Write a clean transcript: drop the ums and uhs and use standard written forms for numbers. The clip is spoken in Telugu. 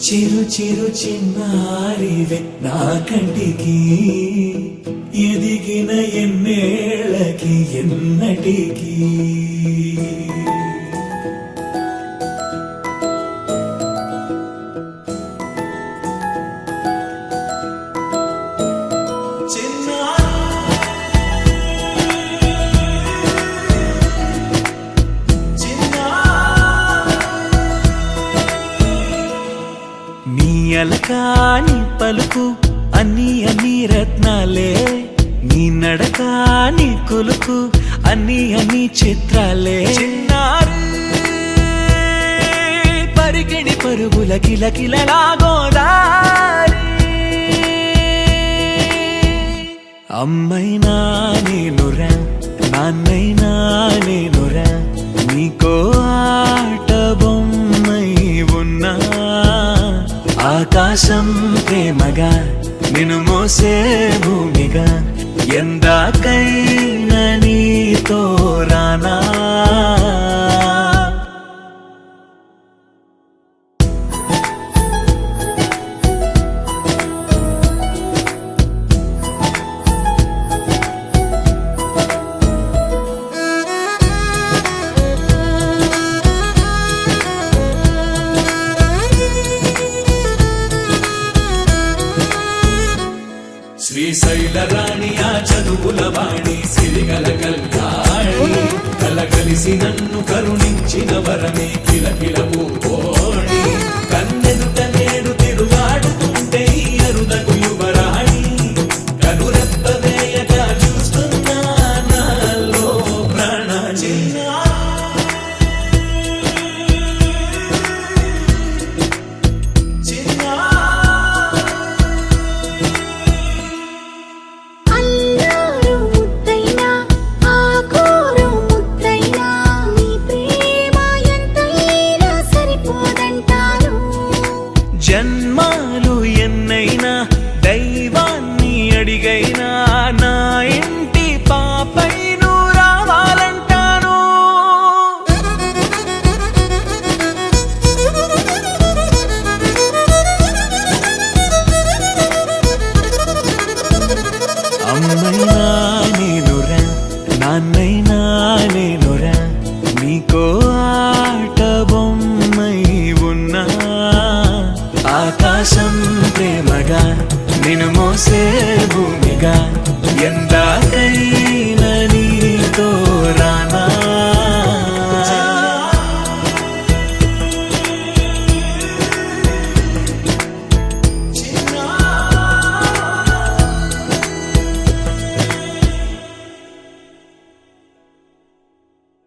చిరు చిరు చిన్నారివే నా కంటికి ఎదిగిన ఎన్నేళ్ళకి ఎన్నటికి అలకాని పలుకు అన్ని అన్ని రత్నాలే నీ నడక నీ కులుకు అన్ని అన్ని చిత్రాలే చిన్నారు పరిగిణి పరుగుల కిలకిలలాగోదారి అమ్మైనా నేనురా నాన్నైనా నేనురా నీకో ఆట బొమ్మై ఉన్నా ఆకాశం ప్రేమగా నిన్ను మోసే భూమిగా ఎందాకైనా నీతో రానా శ్రీశైల రాణి ఆ చదువుల వాణి సిరిగల కళ్యాణి కలగలిసి నన్ను కరుణించిన వరమే కిలకిల పూకోణి కన్నెదుట నేడు తిరుగాడుతుంటే అరుదకు యువరాణి కనురెప్ప వేయగా చూస్తున్నా నాలో ప్రాణ జన్మాలు ఎన్నైనా దైవాన్ని అడిగైనా నా ఇంటి పాపై నువ్వు రావాలంటాను అమ్మైనా నేనురా నాన్నైనా నేనురా నీకో ఆట బొమ్మై ఉన్నా ఆకాశం ప్రేమగా నిన్ను మోసే భూమిగా ఎందాకై